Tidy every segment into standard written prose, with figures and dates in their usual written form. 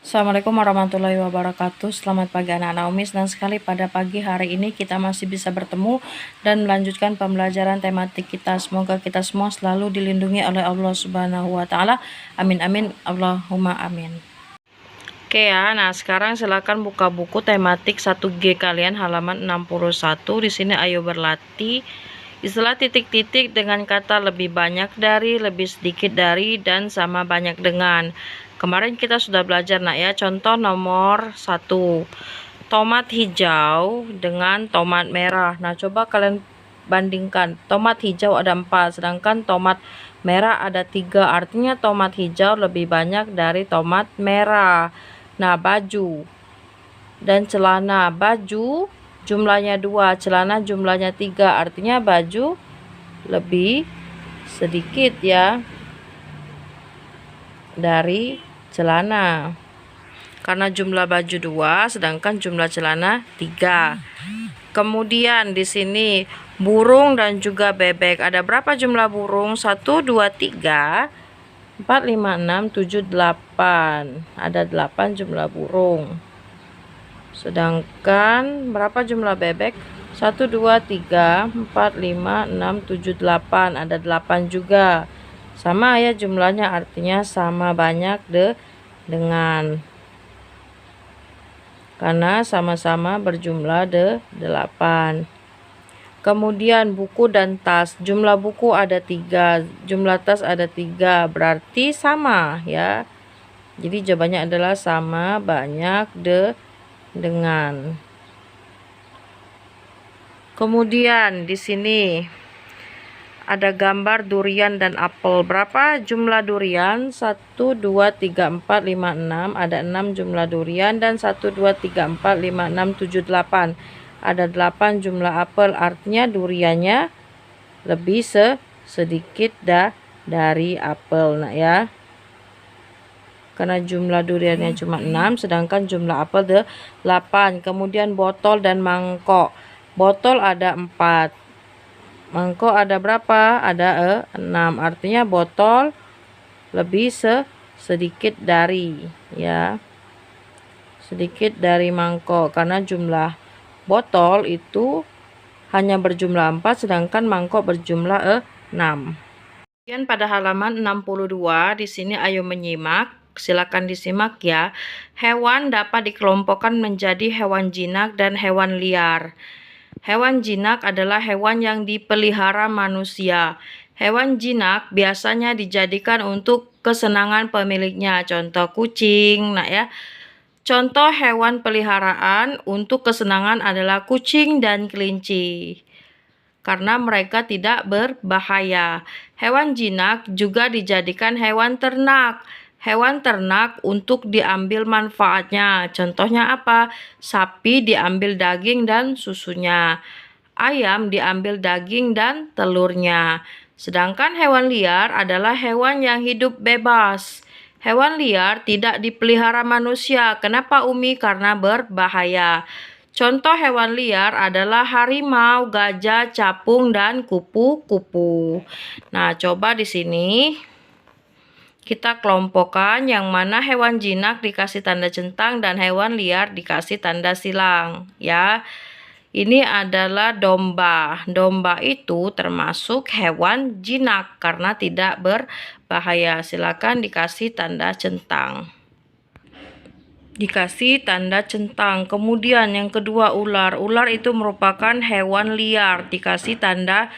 Assalamualaikum warahmatullahi wabarakatuh. Selamat pagi anak-anak Umi. Senang sekali pada pagi hari ini kita masih bisa bertemu dan melanjutkan pembelajaran tematik kita. Semoga kita semua selalu dilindungi oleh Allah Subhanahu wa taala. Amin amin. Allahumma amin. Oke ya, nah sekarang silakan buka buku tematik 1G kalian halaman 61. Di sini ayo berlatih istilah titik-titik dengan kata lebih banyak dari, lebih sedikit dari, dan sama banyak dengan. Kemarin kita sudah belajar nak ya. Contoh nomor 1, tomat hijau dengan tomat merah. Nah coba kalian bandingkan, tomat hijau ada 4 sedangkan tomat merah ada 3, artinya tomat hijau lebih banyak dari tomat merah. Nah baju dan celana, baju jumlahnya 2, celana jumlahnya 3, artinya baju lebih sedikit ya dari celana, karena jumlah baju 2 sedangkan jumlah celana 3. Kemudian di sini burung dan juga bebek, ada berapa jumlah burung? 1 2 3 4 5 6 7 8, ada 8 jumlah burung. Sedangkan berapa jumlah bebek? 1 2 3 4 5 6 7 8, ada 8 juga. Sama ya jumlahnya, artinya sama banyak dengan, karena sama-sama berjumlah 8. Kemudian buku dan tas, jumlah buku ada 3, jumlah tas ada 3, berarti sama ya. Jadi jawabannya adalah sama banyak dengan. Kemudian di sini ada gambar durian dan apel. Berapa jumlah durian? 1 2 3 4 5 6, ada 6 jumlah durian, dan 1 2 3 4 5 6 7 8, ada 8 jumlah apel, artinya duriannya lebih sedikit dari apel nak ya, karena jumlah duriannya cuma 6 sedangkan jumlah apel 8. Kemudian botol dan mangkok, botol ada 4, mangkok ada berapa? Ada 6, artinya botol lebih sedikit dari ya, sedikit dari mangkok, karena jumlah botol itu hanya berjumlah 4 sedangkan mangkok berjumlah 6. Kemudian pada halaman 62 di sini ayo menyimak. Silakan disimak ya. Hewan dapat dikelompokkan menjadi hewan jinak dan hewan liar. Hewan jinak adalah hewan yang dipelihara manusia. Hewan jinak biasanya dijadikan untuk kesenangan pemiliknya. Contoh kucing, nah ya. Contoh hewan peliharaan untuk kesenangan adalah kucing dan kelinci, karena mereka tidak berbahaya. Hewan jinak juga dijadikan hewan ternak. Hewan ternak untuk diambil manfaatnya. Contohnya apa? Sapi diambil daging dan susunya. Ayam diambil daging dan telurnya. Sedangkan hewan liar adalah hewan yang hidup bebas. Hewan liar tidak dipelihara manusia. Kenapa Umi? Karena berbahaya. Contoh hewan liar adalah harimau, gajah, capung, dan kupu-kupu. Nah, coba di sini kita kelompokkan yang mana hewan jinak dikasih tanda centang dan hewan liar dikasih tanda silang ya. Ini adalah domba. Domba itu termasuk hewan jinak karena tidak berbahaya. Silakan dikasih tanda centang. Dikasih tanda centang. Kemudian yang kedua ular. Ular itu merupakan hewan liar, dikasih tanda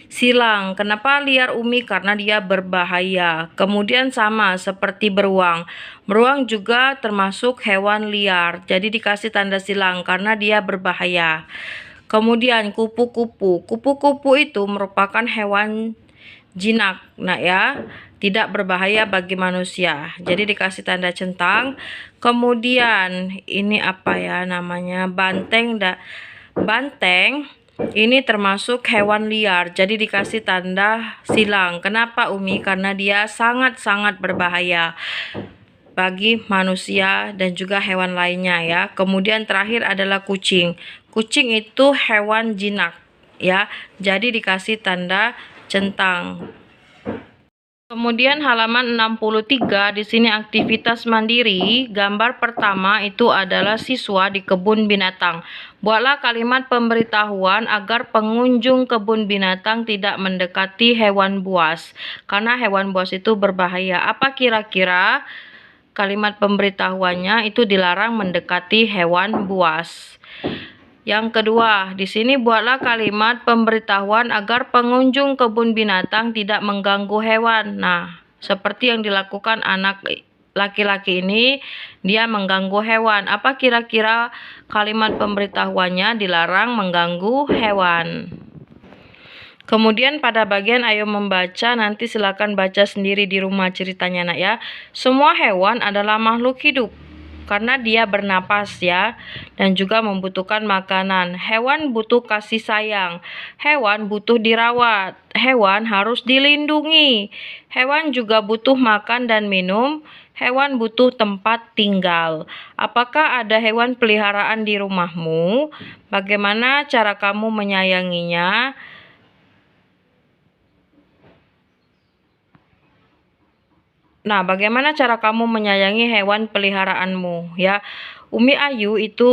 silang. Kenapa liar Umi? Karena dia berbahaya. Kemudian sama seperti beruang. Beruang juga termasuk hewan liar, jadi dikasih tanda silang karena dia berbahaya. Kemudian kupu-kupu. Kupu-kupu itu merupakan hewan jinak, nah ya, tidak berbahaya bagi manusia, jadi dikasih tanda centang. Kemudian ini apa ya namanya, banteng. Banteng ini termasuk hewan liar, jadi dikasih tanda silang. Kenapa Umi? Karena dia sangat-sangat berbahaya bagi manusia dan juga hewan lainnya ya. Kemudian terakhir adalah kucing. Kucing itu hewan jinak ya, jadi dikasih tanda centang. Kemudian halaman 63 di sini aktivitas mandiri. Gambar pertama itu adalah siswa di kebun binatang. Buatlah kalimat pemberitahuan agar pengunjung kebun binatang tidak mendekati hewan buas karena hewan buas itu berbahaya. Apa kira-kira kalimat pemberitahuannya? Itu dilarang mendekati hewan buas. Yang kedua, di sini buatlah kalimat pemberitahuan agar pengunjung kebun binatang tidak mengganggu hewan. Nah, seperti yang dilakukan anak laki-laki ini, dia mengganggu hewan. Apa kira-kira kalimat pemberitahuannya? Dilarang mengganggu hewan. Kemudian pada bagian ayo membaca, nanti silakan baca sendiri di rumah ceritanya nak ya. Semua hewan adalah makhluk hidup karena dia bernapas ya, dan juga membutuhkan makanan. Hewan butuh kasih sayang, hewan butuh dirawat, hewan harus dilindungi, hewan juga butuh makan dan minum, hewan butuh tempat tinggal. Apakah ada hewan peliharaan di rumahmu? Bagaimana cara kamu menyayanginya? Nah, bagaimana cara kamu menyayangi hewan peliharaanmu ya? Umi Ayu itu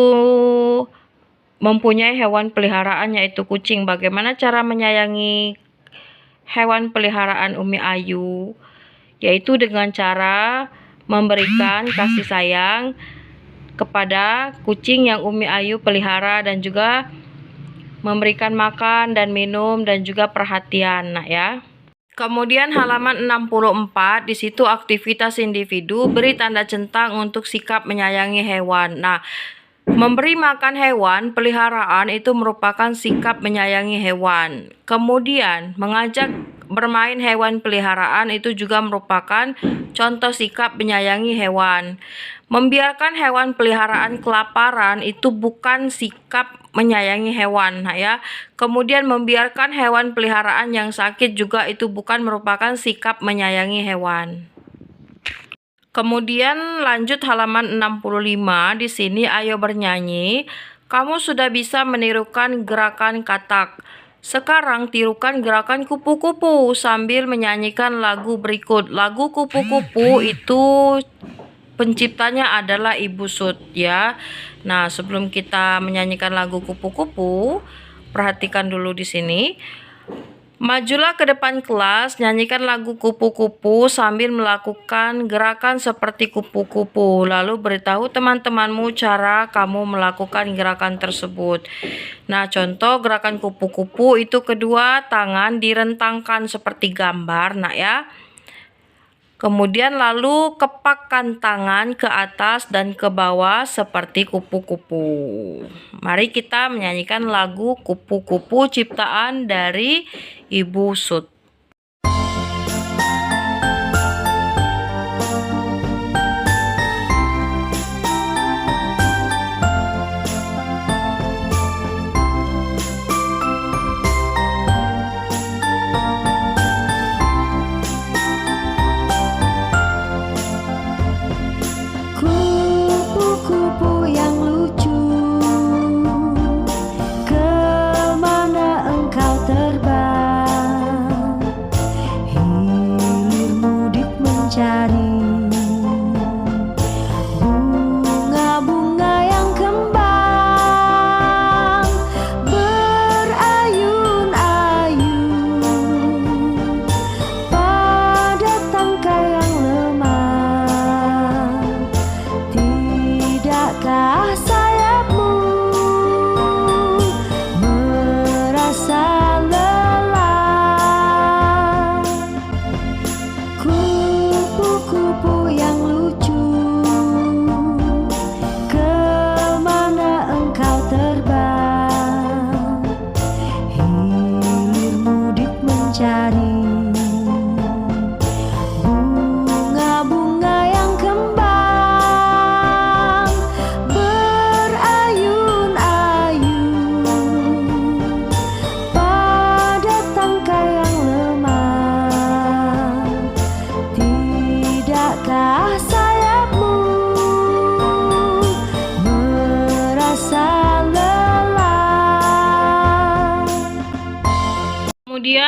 mempunyai hewan peliharaan yaitu kucing. Bagaimana cara menyayangi hewan peliharaan Umi Ayu? Yaitu dengan cara memberikan kasih sayang kepada kucing yang Umi Ayu pelihara dan juga memberikan makan dan minum dan juga perhatian nak ya. Kemudian halaman 64 di situ aktivitas individu, beri tanda centang untuk sikap menyayangi hewan. Nah, memberi makan hewan peliharaan itu merupakan sikap menyayangi hewan. Kemudian mengajak bermain hewan peliharaan itu juga merupakan contoh sikap menyayangi hewan. Membiarkan hewan peliharaan kelaparan itu bukan sikap menyayangi hewan ya. Kemudian membiarkan hewan peliharaan yang sakit juga itu bukan merupakan sikap menyayangi hewan. Kemudian lanjut halaman 65 di sini ayo bernyanyi. Kamu sudah bisa menirukan gerakan katak. Sekarang tirukan gerakan kupu-kupu sambil menyanyikan lagu berikut. Lagu kupu-kupu itu penciptanya adalah Ibu Sud ya. Nah, sebelum kita menyanyikan lagu kupu-kupu, perhatikan dulu di sini. Majulah ke depan kelas, nyanyikan lagu kupu-kupu sambil melakukan gerakan seperti kupu-kupu. Lalu beritahu teman-temanmu cara kamu melakukan gerakan tersebut. Nah, contoh gerakan kupu-kupu itu kedua tangan direntangkan seperti gambar, nak ya. Kemudian lalu kepakkan tangan ke atas dan ke bawah seperti kupu-kupu. Mari kita menyanyikan lagu kupu-kupu ciptaan dari Ibu Sud. Kupu-kupu yang lucu, kemana engkau terbang?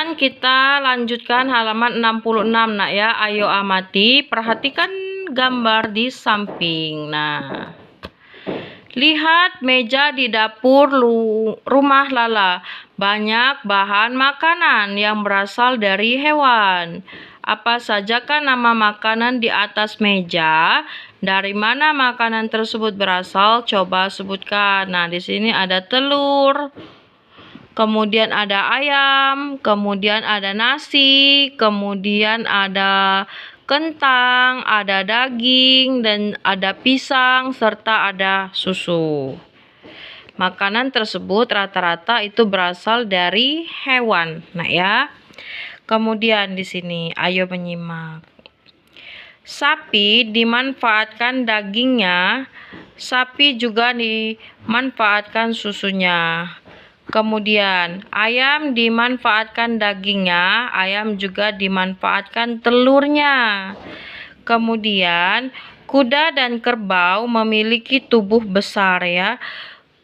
Kemudian kita lanjutkan halaman 66 nak ya. Ayo amati, perhatikan gambar di samping. Nah, lihat meja di dapur rumah Lala. Banyak bahan makanan yang berasal dari hewan. Apa sajakah nama makanan di atas meja? Dari mana makanan tersebut berasal? Coba sebutkan. Nah, di sini ada telur, kemudian ada ayam, kemudian ada nasi, kemudian ada kentang, ada daging, dan ada pisang, serta ada susu. Makanan tersebut rata-rata itu berasal dari hewan. Nah ya. Kemudian di sini, ayo menyimak. Sapi dimanfaatkan dagingnya, sapi juga dimanfaatkan susunya. Kemudian, ayam dimanfaatkan dagingnya, ayam juga dimanfaatkan telurnya. Kemudian, kuda dan kerbau memiliki tubuh besar ya.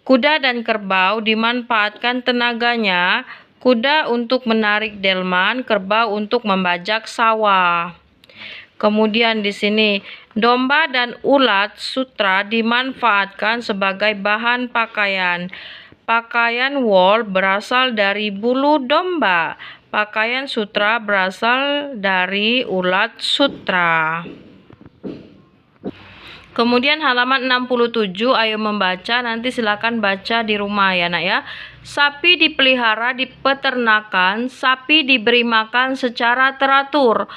Kuda dan kerbau dimanfaatkan tenaganya, kuda untuk menarik delman, kerbau untuk membajak sawah. Kemudian di sini, domba dan ulat sutra dimanfaatkan sebagai bahan pakaian. Pakaian wol berasal dari bulu domba. Pakaian sutra berasal dari ulat sutra. Kemudian halaman 67, ayo membaca, nanti silakan baca di rumah ya nak ya. Sapi dipelihara di peternakan, sapi diberi makan secara teratur.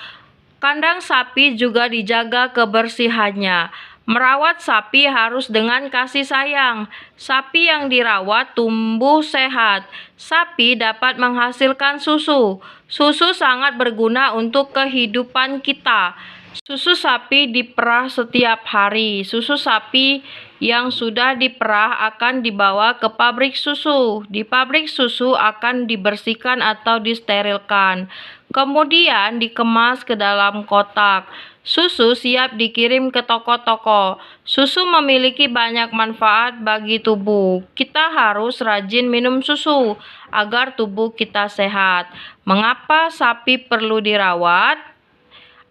Kandang sapi juga dijaga kebersihannya. Merawat sapi harus dengan kasih sayang. Sapi yang dirawat tumbuh sehat. Sapi dapat menghasilkan susu. Susu sangat berguna untuk kehidupan kita. Susu sapi diperah setiap hari. Susu sapi yang sudah diperah akan dibawa ke pabrik susu. Di pabrik susu akan dibersihkan atau disterilkan. Kemudian dikemas ke dalam kotak. Susu siap dikirim ke toko-toko. Susu memiliki banyak manfaat bagi tubuh. Kita harus rajin minum susu agar tubuh kita sehat. Mengapa sapi perlu dirawat?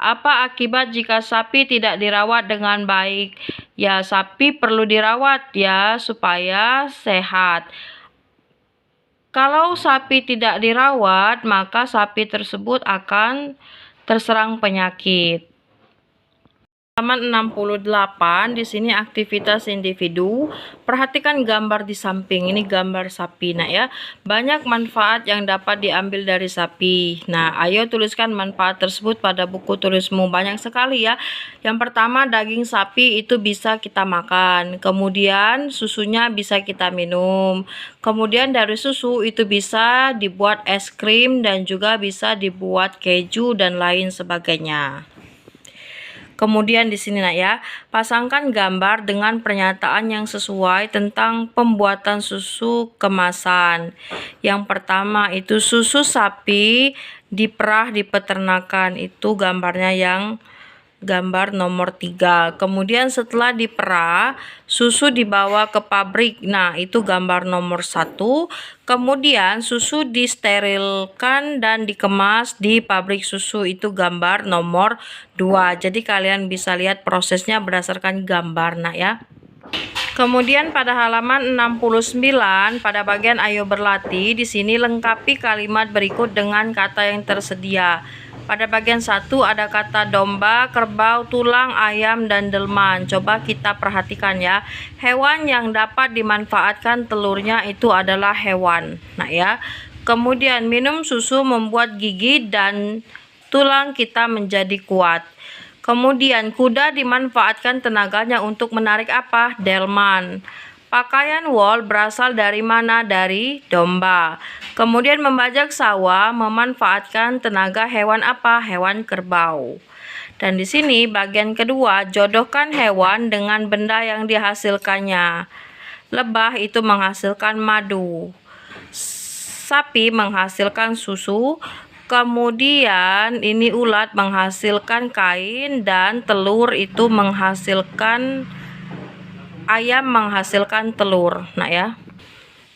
Apa akibat jika sapi tidak dirawat dengan baik? Ya, sapi perlu dirawat ya supaya sehat. Kalau sapi tidak dirawat, maka sapi tersebut akan terserang penyakit. Halaman 68, di sini aktivitas individu. Perhatikan gambar di samping. Ini gambar sapi nak ya. Banyak manfaat yang dapat diambil dari sapi. Nah, ayo tuliskan manfaat tersebut pada buku tulismu. Banyak sekali ya. Yang pertama, daging sapi itu bisa kita makan. Kemudian susunya bisa kita minum. Kemudian dari susu itu bisa dibuat es krim dan juga bisa dibuat keju dan lain sebagainya. Kemudian di sini nak ya, pasangkan gambar dengan pernyataan yang sesuai tentang pembuatan susu kemasan. Yang pertama itu susu sapi diperah di peternakan, itu gambarnya yang gambar nomor 3. Kemudian setelah diperah, susu dibawa ke pabrik. Nah, itu gambar nomor 1. Kemudian susu disterilkan dan dikemas di pabrik susu, itu gambar nomor 2. Jadi kalian bisa lihat prosesnya berdasarkan gambar nak ya. Kemudian pada halaman 69 pada bagian ayo berlatih, di sini lengkapi kalimat berikut dengan kata yang tersedia. Pada bagian 1 ada kata domba, kerbau, tulang, ayam, dan delman. Coba kita perhatikan ya. Hewan yang dapat dimanfaatkan telurnya itu adalah hewan. Nah ya. Kemudian minum susu membuat gigi dan tulang kita menjadi kuat. Kemudian kuda dimanfaatkan tenaganya untuk menarik apa? Delman. Pakaian wol berasal dari mana? Dari domba. Kemudian membajak sawah memanfaatkan tenaga hewan apa? Hewan kerbau. Dan di sini bagian kedua, jodohkan hewan dengan benda yang dihasilkannya. Lebah itu menghasilkan madu. Sapi menghasilkan susu. Kemudian ini ulat menghasilkan kain dan telur itu menghasilkan ayam menghasilkan telur. Nah ya.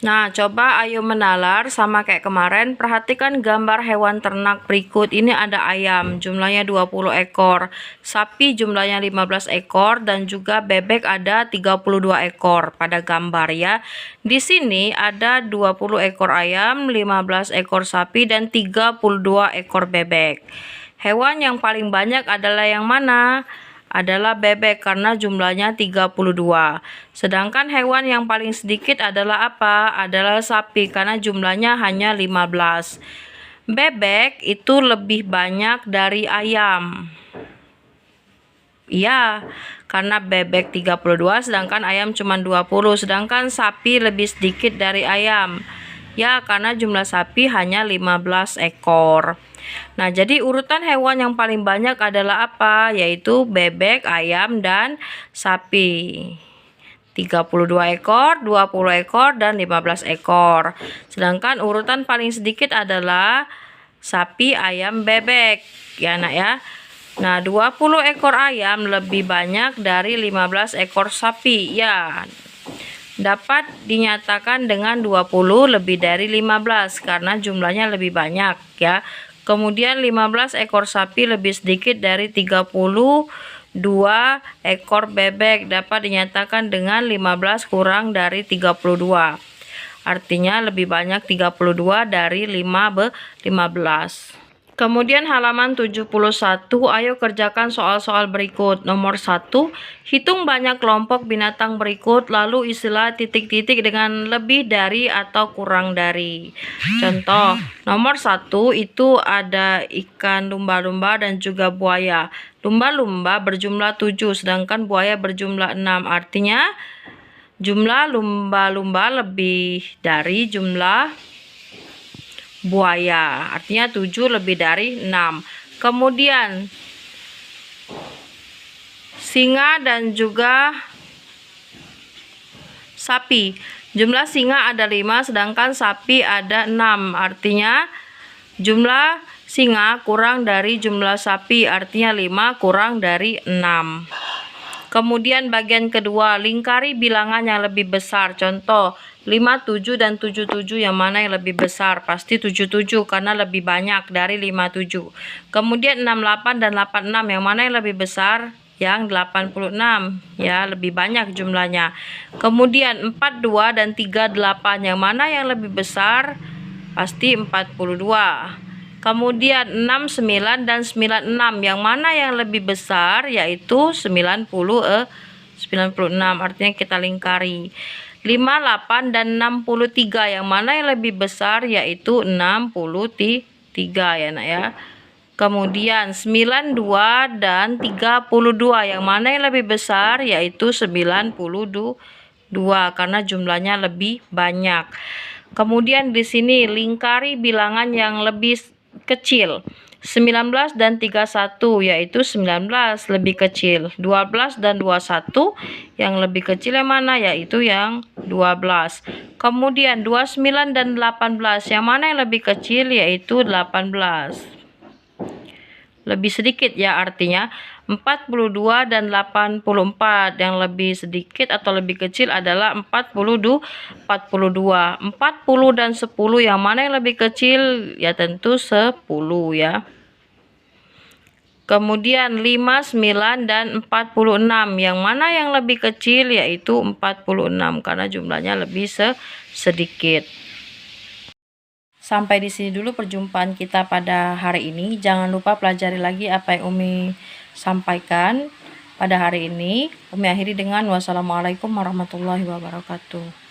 Nah, coba ayo menalar sama kayak kemarin. Perhatikan gambar hewan ternak berikut. Ini ada ayam, jumlahnya 20 ekor. Sapi jumlahnya 15 ekor. Dan juga bebek ada 32 ekor pada gambar ya. Di sini ada 20 ekor ayam, 15 ekor sapi, dan 32 ekor bebek. Hewan yang paling banyak adalah yang mana? Adalah bebek karena jumlahnya 32. Sedangkan hewan yang paling sedikit adalah apa? Adalah sapi karena jumlahnya hanya 15. Bebek itu lebih banyak dari ayam. Iya, karena bebek 32 sedangkan ayam cuma 20. Sedangkan sapi lebih sedikit dari ayam. Ya, karena jumlah sapi hanya 15 ekor. Nah, jadi urutan hewan yang paling banyak adalah apa? Yaitu bebek, ayam, dan sapi. 32 ekor, 20 ekor, dan 15 ekor. Sedangkan urutan paling sedikit adalah sapi, ayam, bebek. Ya, Nak ya. Nah, 20 ekor ayam lebih banyak dari 15 ekor sapi. Ya, dapat dinyatakan dengan 20 lebih dari 15 karena jumlahnya lebih banyak ya. Kemudian 15 ekor sapi lebih sedikit dari 32 ekor bebek dapat dinyatakan dengan 15 kurang dari 32. Artinya lebih banyak 32 dari 15. Kemudian halaman 71, ayo kerjakan soal-soal berikut. Nomor 1, hitung banyak kelompok binatang berikut, lalu isilah titik-titik dengan lebih dari atau kurang dari. Contoh, nomor 1 itu ada ikan lumba-lumba dan juga buaya. Lumba-lumba berjumlah 7, sedangkan buaya berjumlah 6. Artinya, jumlah lumba-lumba lebih dari jumlah buaya, artinya 7 lebih dari 6. Kemudian singa dan juga sapi, jumlah singa ada 5 sedangkan sapi ada 6. Artinya jumlah singa kurang dari jumlah sapi, artinya 5 kurang dari 6. Kemudian bagian kedua, lingkari bilangan yang lebih besar. Contoh, 57 dan 77 yang mana yang lebih besar? Pasti 77 karena lebih banyak dari 57. Kemudian 68 dan 86 yang mana yang lebih besar? Yang 86 ya, lebih banyak jumlahnya. Kemudian 42 dan 38 yang mana yang lebih besar? Pasti 42. Kemudian 69 dan 96 yang mana yang lebih besar? Yaitu 96. Artinya kita lingkari. 58 dan 63 yang mana yang lebih besar? Yaitu 63 ya Nak ya. Kemudian 92 dan 32 yang mana yang lebih besar? Yaitu 92 karena jumlahnya lebih banyak. Kemudian di sini lingkari bilangan yang lebih kecil. 19 dan 31 yaitu 19 lebih kecil. 12 dan 21 yang lebih kecil yang mana? Yaitu yang 12. Kemudian 29 dan 18 yang mana yang lebih kecil? Yaitu 18. Lebih sedikit ya, artinya 42 dan 84 yang lebih sedikit atau lebih kecil adalah 42. 40 dan 10 yang mana yang lebih kecil? Ya tentu 10 ya. Kemudian 5, 9 dan 46 yang mana yang lebih kecil? Yaitu 46 karena jumlahnya lebih sedikit. Sampai di sini dulu perjumpaan kita pada hari ini. Jangan lupa pelajari lagi apa yang Umi sampaikan pada hari ini. Umi akhiri dengan wassalamualaikum warahmatullahi wabarakatuh.